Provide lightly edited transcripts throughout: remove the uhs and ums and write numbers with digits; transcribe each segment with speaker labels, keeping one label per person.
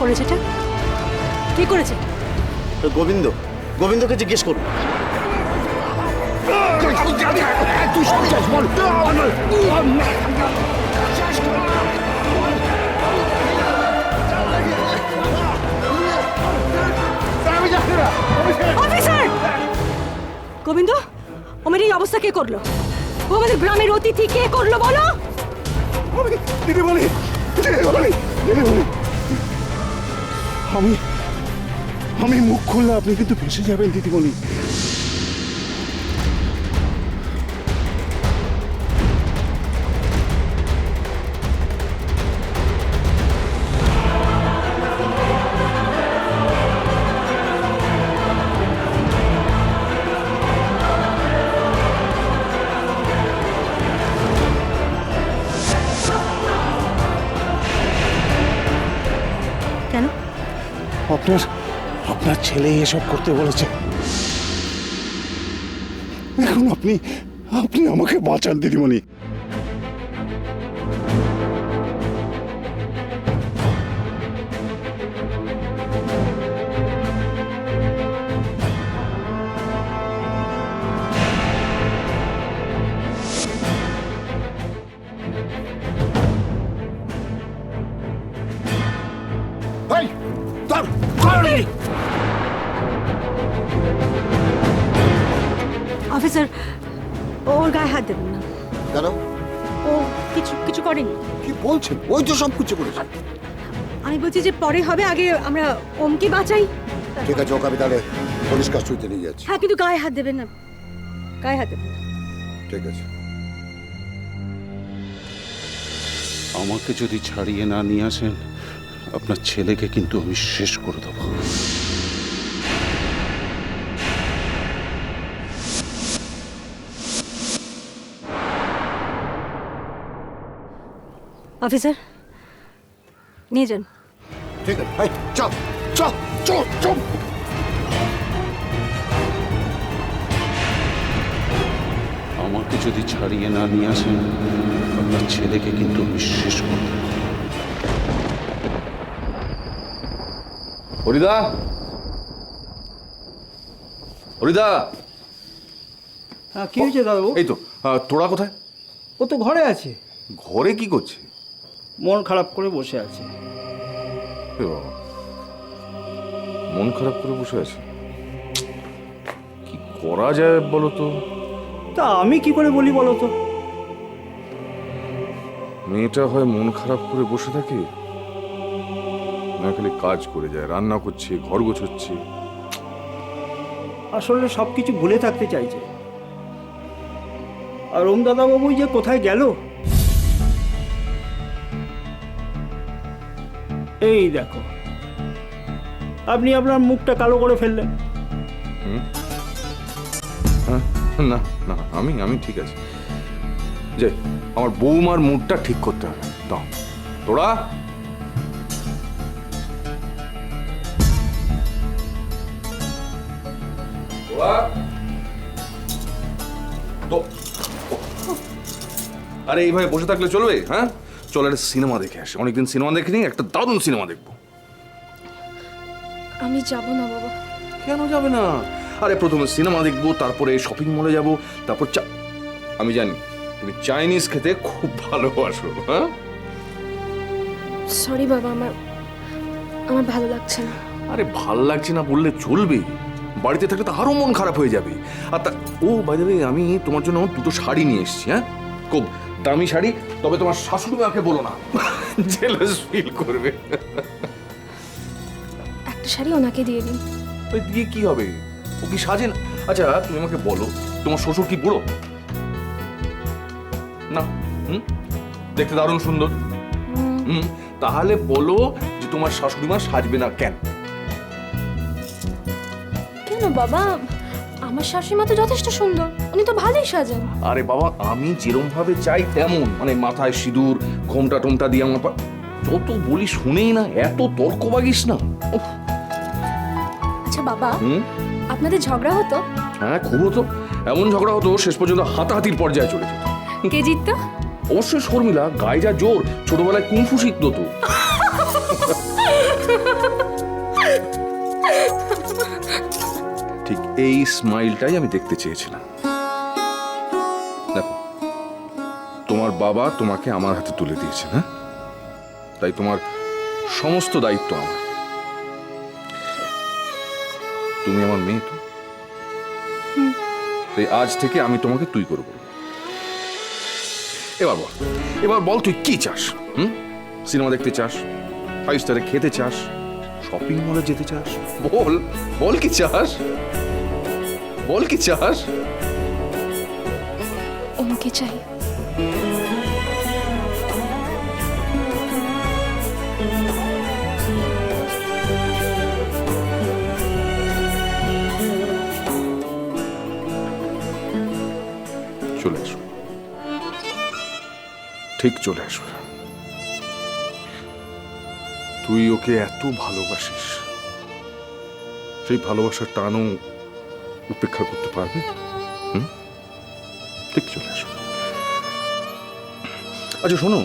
Speaker 1: করেছে এটা? কে করেছে?
Speaker 2: গোবিন্দকে জিজ্ঞেস করুন।
Speaker 1: অফিসার! গোবিন্দ, ওমের এই অবস্থা কে করলো? ও আমাদের গ্রামের অতিথি, কে করলো বলো?
Speaker 3: দিদিমণি, আমি মুখ খুললে আপনি কিন্তু ফেসে যাবেন দিদিমণি।
Speaker 1: কেন?
Speaker 3: আপনার ছেলে এসব করতে বলেছে। এখন আপনি আমাকে বাঁচান দিদিমণি।
Speaker 1: অফিসার, ওর গায়ে হাত দেবেন না।
Speaker 2: কেন?
Speaker 1: ও কিছু করেনি।
Speaker 2: কি বলছেন? ওই তো সব কিছু করেছে।
Speaker 1: আমি বলছি যে পরে হবে, আগে আমরা ওমকে বাঁচাই।
Speaker 2: ঠিক আছে, ওকে আমি তাহলে পুলিশ কাস্টডিতে নিয়ে যাচ্ছি।
Speaker 1: হ্যাঁ, কিন্তু গায়ে হাত দেবেন না, গায়ে হাত দেবেন না।
Speaker 2: ঠিক আছে।
Speaker 3: আমাকে যদি ছাড়িয়ে না নিয়ে আসেন, আপনার ছেলেকে কিন্তু আমি শেষ করে দেবো।
Speaker 1: অফিসার, নিয়ে যান।
Speaker 2: ঠিক আছে, এই, চল চল চল চল।
Speaker 3: আমাকে যদি ছাড়িয়ে না নিয়ে আসেন, আপনার ছেলেকে কিন্তু আমি শেষ করে দেবো।
Speaker 4: হরিদা, হরিদা।
Speaker 5: হ্যাঁ, কি হয়েছে দাদু?
Speaker 4: এই তো, তোরা কোথায়?
Speaker 5: ও তো ঘরে আছে,
Speaker 4: ঘরে কি করছে?
Speaker 5: মন খারাপ করে বসে আছে।
Speaker 4: এ বাবা, মন খারাপ করে বসে আছে। কি করা যায় বলো তো?
Speaker 5: তা আমি কি করে বলি বলো তো?
Speaker 4: মেয়েটা হয় মন খারাপ করে বসে থাকে, না খালি কাজ করে যায়, রান্না করছে, ঘর গোছাচ্ছে।
Speaker 5: আসলে সব কিছু ভুলে থাকতে চাইছে। আর ওম দাদাবাবু যে কোথায় গেল, এই দেখো, আপনি আপনার মুখটা কালো করে ফেললেন।
Speaker 4: হ্যাঁ, না না, আমি ঠিক আছে। যে আমার বৌমার মুডটা ঠিক করতে হবে। দাও তোরা। আরে এইভাবে বসে থাকলে চলবে? হ্যাঁ, চল একটা সিনেমা দেখে আসি। অনেকদিন সিনেমা দেখিনি, একটা দারুণ সিনেমা দেখবো।
Speaker 6: আমি যাব না বাবা।
Speaker 4: কেন যাবে না? আরে প্রথমে সিনেমা দেখবো, তারপরে শপিং মলে যাব, তারপর আমি জানি তুমি চাইনিজ খেতে খুব ভালোবাসো। হ্যাঁ,
Speaker 6: সরি বাবা, আমার ভালো লাগছে না।
Speaker 4: আরে ভাল লাগছে না বললে চলবে? বাড়িতে থাকলে তো আরো মন খারাপ হয়ে যাবে। আর ও বাই দ্য ওয়ে, আমি তোমার জন্য দুটো শাড়ি নিয়ে এসেছি। হ্যাঁ, খুব দামি শাড়ি, তবে তোমার শাশুড়ি মাকে বলো না, জেলাস ফিল করবে।
Speaker 6: একটা শাড়ি ওনাকে দিয়ে দিন।
Speaker 4: ওই দিয়ে কি হবে? ও কি সাজে না? আচ্ছা তুমি আমাকে বলো, তোমার শ্বশুর কি বুড়ো না? দেখতে দারুণ সুন্দর। তাহলে বলো যে তোমার শাশুড়ি মা সাজবে না কেন?
Speaker 6: কেন বাবা, আমার শাশুড়ি মা তো যথেষ্ট সুন্দর, উনি তো ভালোই সাজেন।
Speaker 4: আরে বাবা, আমি যেরম ভাবে চাই তেমন, মানে মাথায় সিঁদুর, ঘোমটা টোমটা দিয়ে আমার যত বলি শুনেই না, এত তর্ক বাগিস না।
Speaker 6: আচ্ছা বাবা, আপনাদের ঝগড়া হতো?
Speaker 4: হ্যাঁ, খুব হতো। এমন ঝগড়া হতো শেষ পর্যন্ত হাতাহাতির পর্যায়ে চলে যেত।
Speaker 6: কে জিততো?
Speaker 4: অবশ্যই শর্মিলা, গায়ে যা জোর, ছোটবেলায় কুংফু শিখতো তো। এই স্মাইলটাই আমি দেখতে চেয়েছিলাম। দেখো, তোমার বাবা তোমাকে আমার হাতে তুলে দিয়েছে, হ্যাঁ? তাই তোমার সমস্ত দায়িত্ব আমার। তুমি আমার মেয়ে তো, তাই আজ থেকে আমি তোমাকে তুই করে বলবো। এবার বল তুই কি চাস? সিনেমা দেখতে চাস, 5 স্টারে খেতে চাস, শপিং মলে যেতে চাস? বল বল কি চাস, বল কি চাস?
Speaker 6: ওমকে চাই।
Speaker 4: চলে আসো, ঠিক চলে আসবে। তুই ওকে এত ভালোবাসিস, সেই ভালোবাসার টানও উপেক্ষা করতে পারবে? ঠিক চলে আসো। আচ্ছা শোনো,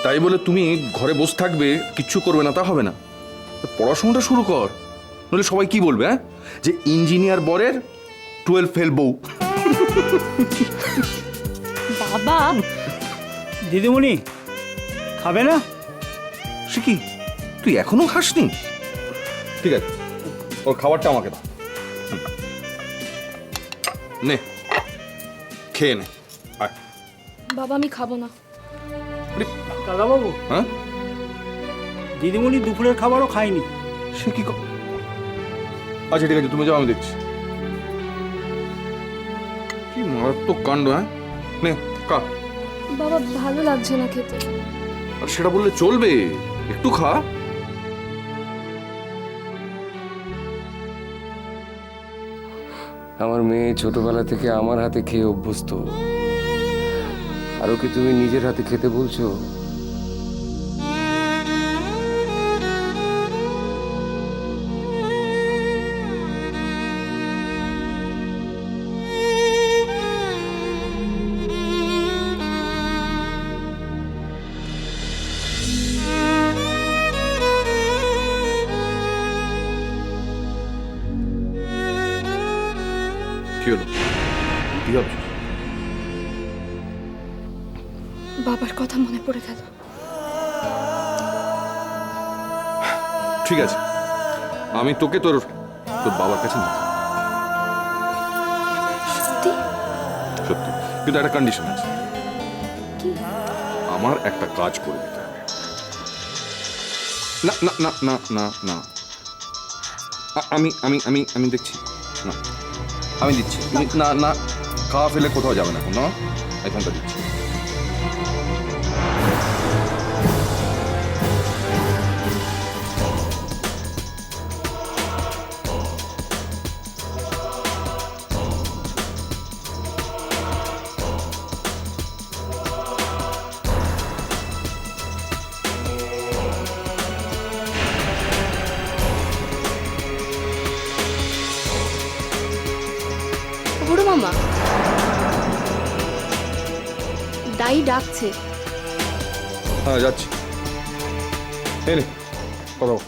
Speaker 4: তাই বলে তুমি ঘরে বসে থাকবে, কিচ্ছু করবে না তা হবে না। পড়াশোনাটা শুরু কর, নইলে সবাই কি বলবে, হ্যাঁ, যে ইঞ্জিনিয়ার বরের 12 ফেল বউ।
Speaker 1: বাবা,
Speaker 5: দিদিমণি খাবে না?
Speaker 4: সে কি, তুই এখনো খাসনি? ঠিক আছে, ওর খাবারটা আমাকে দাও। নে, খেয়ে নে। আয়।
Speaker 6: বাবা আমি খাবো না।
Speaker 5: কাকাবাবু,
Speaker 4: হ্যাঁ,
Speaker 5: দিদিমণি দুপুরের খাবারও খায়নি।
Speaker 4: সে কি? আচ্ছা ঠিক আছে, তুমি যাও, আমি দেখছি। কি মারাত্মক কাণ্ড, হ্যাঁ? নে খা।
Speaker 6: বাবা ভালো লাগছে না খেতে।
Speaker 4: আর সেটা বললে চলবে, একটু খা।
Speaker 7: আমার মেয়ে ছোটবেলা থেকে আমার হাতে খেয়ে অভ্যস্ত, আর ওকে তুমি নিজের হাতে খেতে বলছো?
Speaker 4: কি হলো, কি ভাবছিস?
Speaker 6: বাবার কথা মনে পড়ে গেল।
Speaker 4: ঠিক আছে, আমি তোকে তোর তোর বাবার কাছে নিয়ে যাবো।
Speaker 6: সত্যি?
Speaker 4: সত্যি, কিন্তু একটা কন্ডিশন আছে।
Speaker 6: কি?
Speaker 4: আমার একটা কাজ করে দিতে হবে। না না না না না না, আমি আমি আমি আমি দেখছি না, আমি দিচ্ছি। তুমি না না, খাওয়া ফেলে কোথাও যাবে না এখন, না, এই ফোনটা দিচ্ছি।
Speaker 6: বুড়ো মামা, দাই ডাকছে।
Speaker 4: হ্যাঁ যাচ্ছি। এই নে, কথা বল।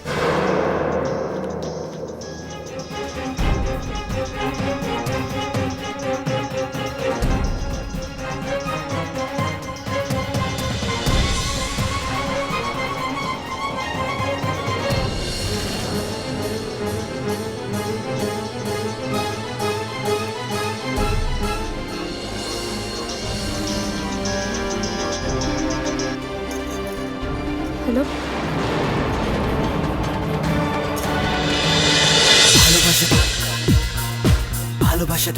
Speaker 6: হ্যালো,
Speaker 8: ভালোবাসা